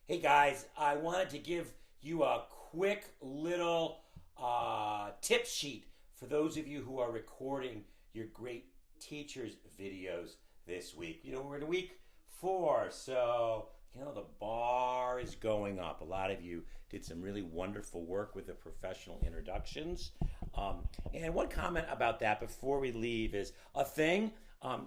Hey guys, I wanted to give you a quick little tip sheet for those of you who are recording your great teachers videos this week. We're in week 4, so the bar is going up. A lot of you did some really wonderful work with the professional introductions. And one comment about that before we leave is a thing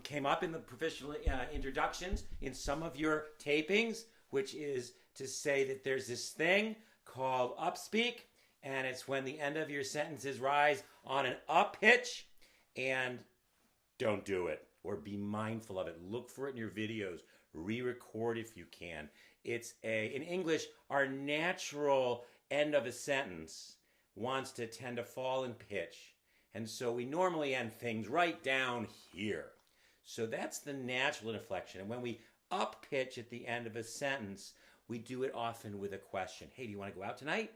came up in the professional introductions in some of your tapings, which is to say that there's this thing called upspeak, and it's when the end of your sentences rise on an up pitch, and don't do it, or be mindful of it. Look for it in your videos. Re-record if you can. In English, our natural end of a sentence wants to tend to fall in pitch, and so we normally end things right down here. So that's the natural inflection, and when we up pitch at the end of a sentence, we do it often with a question. Hey, do you want to go out tonight?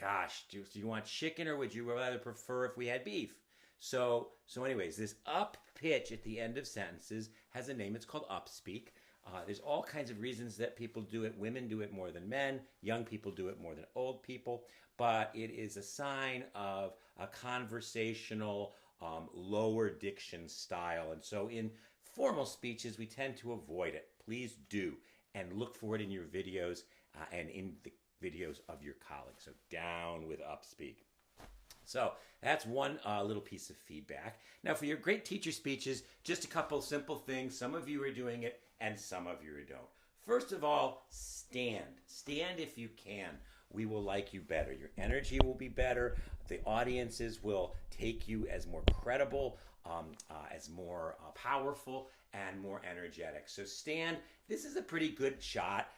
Gosh, do you want chicken, or would you rather prefer if we had beef? So anyways, this up pitch at the end of sentences has a name. It's called upspeak. There's all kinds of reasons that people do it. Women do it more than men. Young people do it more than old people. But it is a sign of a conversational, lower diction style. And so in formal speeches, we tend to avoid it. Please do. And look for it in your videos and in the videos of your colleagues. So down with upspeak. So that's one little piece of feedback. Now for your great teacher speeches, just a couple simple things. Some of you are doing it and some of you don't. First of all, stand. Stand if you can. We will like you better. Your energy will be better. The audiences will take you as more credible, as more powerful, and more energetic. So stand. This is a pretty good shot.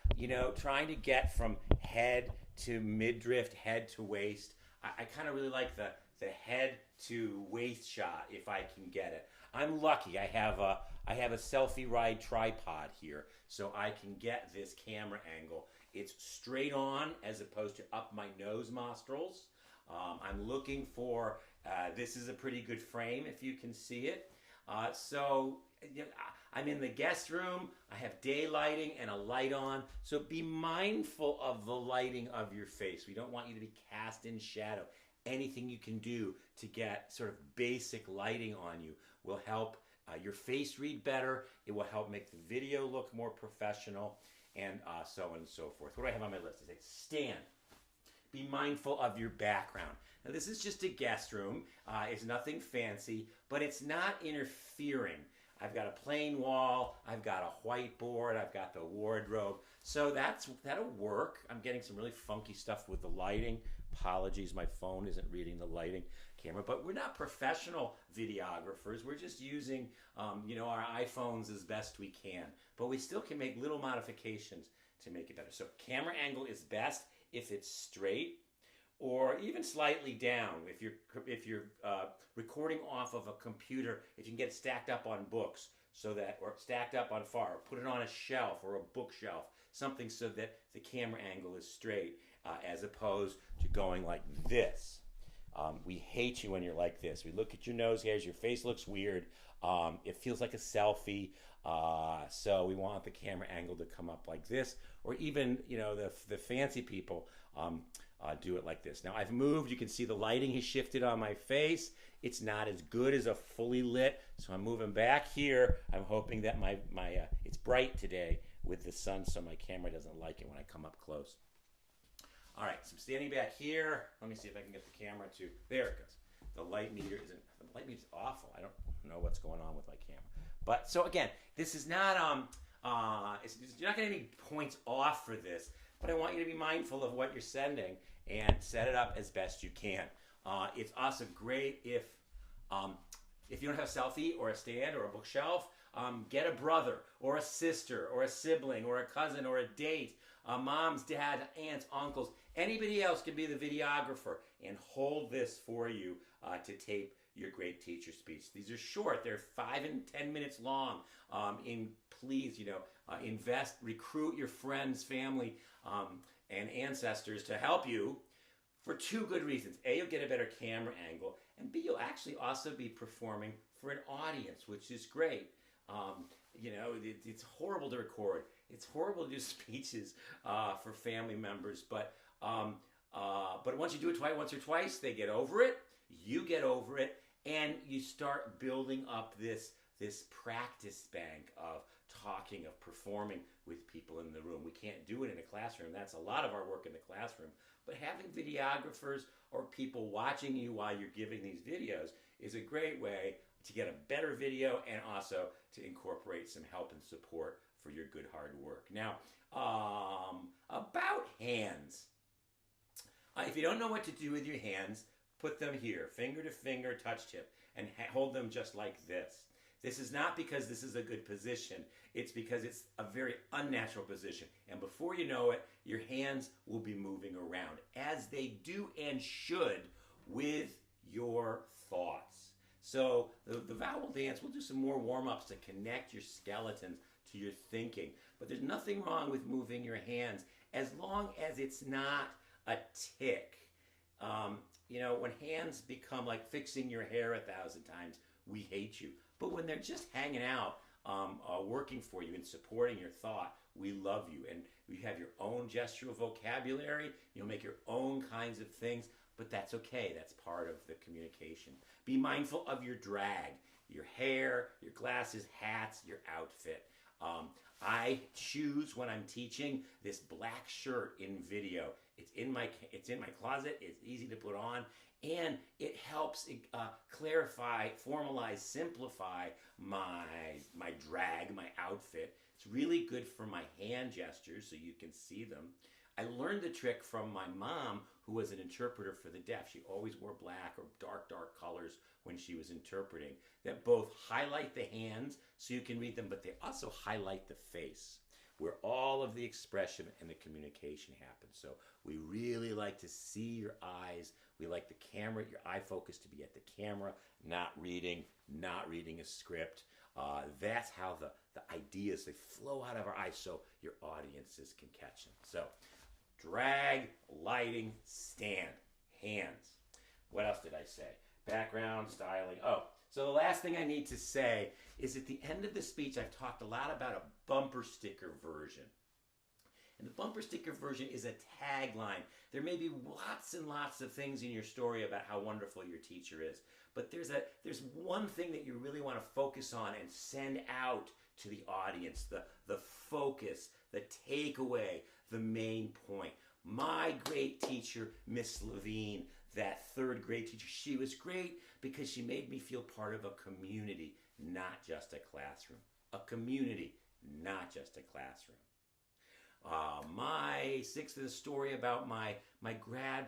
Trying to get from head to midriff, head to waist. I kind of really like the head to waist shot if I can get it. I'm lucky. I have a selfie ride tripod here, so I can get this camera angle. It's straight on as opposed to up my nose nostrils. I'm looking for, this is a pretty good frame if you can see it. I'm in the guest room. I have day lighting and a light on. So be mindful of the lighting of your face. We don't want you to be cast in shadow. Anything you can do to get sort of basic lighting on you will help your face read better. It will help make the video look more professional, and so on and so forth. What do I have on my list? I say stand. Be mindful of your background. Now this is just a guest room. It's nothing fancy, but it's not interfering. I've got a plain wall, I've got a whiteboard, I've got the wardrobe. So that'll work. I'm getting some really funky stuff with the lighting. Apologies, my phone isn't reading the lighting camera, but we're not professional videographers. We're just using our iPhones as best we can, but we still can make little modifications to make it better. So camera angle is best if it's straight, or even slightly down. If you're recording off of a computer, if you can get it stacked up on books, or stacked up on far, or put it on a shelf or a bookshelf, something so that the camera angle is straight, as opposed to going like this. We hate you when you're like this. We look at your nose hairs, your face looks weird. It feels like a selfie. So we want the camera angle to come up like this, or even the fancy people do it like this. Now I've moved. You can see the lighting has shifted on my face. It's not as good as a fully lit, so I'm moving back here. I'm hoping that my it's bright today with the sun, so my camera doesn't like it when I come up close. All right, so I'm standing back here. Let me see if I can get the camera to, there it goes. The light meter's awful. I don't know what's going on with my camera. But so again, this is not, you're not getting any points off for this, but I want you to be mindful of what you're sending and set it up as best you can. It's also great if you don't have a selfie or a stand or a bookshelf, get a brother or a sister or a sibling or a cousin or a date, moms, dad, aunts, uncles. Anybody else can be the videographer and hold this for you to tape your great teacher speech. These are short. They're 5 and 10 minutes long. Please, invest, recruit your friends, family, and ancestors to help you for 2 good reasons. A, you'll get a better camera angle, and B, you'll actually also be performing for an audience, which is great. It's horrible to record it's horrible to do speeches for family members, but once you do it once or twice, they get over it. You get over it, and you start building up this practice bank of talking, of performing with people in the room. We can't do it in a classroom. That's a lot of our work in the classroom. But having videographers or people watching you while you're giving these videos is a great way to get a better video and also to incorporate some help and support for your good hard work. Now, about hands. If you don't know what to do with your hands, put them here, finger to finger, touch tip, and hold them just like this. This is not because this is a good position. It's because it's a very unnatural position. And before you know it, your hands will be moving around, as they do and should with your thoughts. So the vowel dance, we'll do some more warm-ups to connect your skeletons to your thinking. But there's nothing wrong with moving your hands as long as it's not a tick. When hands become like fixing your hair 1,000 times, we hate you. But when they're just hanging out, working for you and supporting your thought, we love you. And you have your own gestural vocabulary. You'll make your own kinds of things, but that's okay. That's part of the communication. Be mindful of your drag, your hair, your glasses, hats, your outfit. I choose when I'm teaching this black shirt in video. It's in my closet. It's easy to put on, and it helps clarify, formalize, simplify my drag, my outfit. It's really good for my hand gestures so you can see them. I learned the trick from my mom, who was an interpreter for the deaf. She always wore black or dark colors when she was interpreting, that both highlight the hands so you can read them, but they also highlight the face, where all of the expression and the communication happens. So we really like to see your eyes. We like the camera, your eye focus to be at the camera, not reading a script. That's how the ideas, they flow out of our eyes so your audiences can catch them. So drag, lighting, stand, hands. What else did I say? Background, styling. Oh, so the last thing I need to say is at the end of the speech, I've talked a lot about a bumper sticker version. And the bumper sticker version is a tagline. There may be lots and lots of things in your story about how wonderful your teacher is. But there's one thing that you really want to focus on and send out to the audience, the focus, the takeaway, the main point. My great teacher, Miss Levine, that third grade teacher, she was great because she made me feel part of a community, not just a classroom. A community, not just a classroom. My sixth is a story about my grad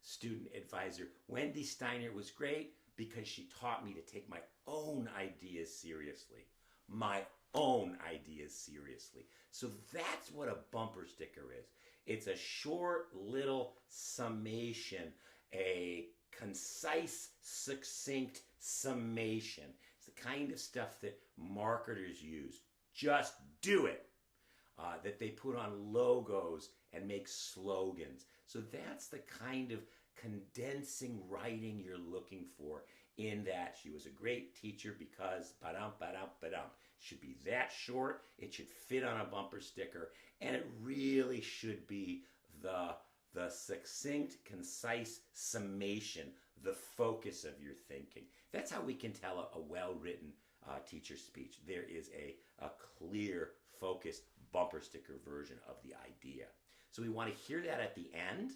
student advisor, Wendy Steiner, was great because she taught me to take my own ideas seriously. My own ideas seriously. So that's what a bumper sticker is. It's a short little summation, a concise, succinct summation. It's the kind of stuff that marketers use. Just do it. That they put on logos and make slogans. So that's the kind of condensing writing you're looking for in that she was a great teacher because ba-dum, ba-dum, ba-dum. It should be that short. It should fit on a bumper sticker. And it really should be the succinct, concise summation, the focus of your thinking. That's how we can tell a well-written teacher speech. There is a clear, focused bumper sticker version of the idea. So we want to hear that at the end.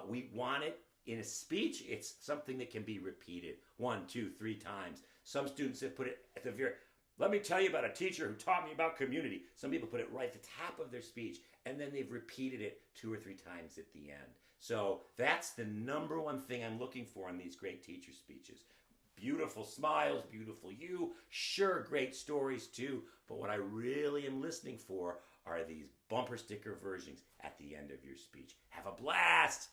We want it in a speech. It's something that can be repeated 1, 2, 3 times. Some students have put it at the very, let me tell you about a teacher who taught me about community. Some people put it right at the top of their speech, and then they've repeated it 2 or 3 times at the end. So that's the number one thing I'm looking for in these great teacher speeches. Beautiful smiles, beautiful you, sure, great stories too, but what I really am listening for are these bumper sticker versions at the end of your speech. Have a blast!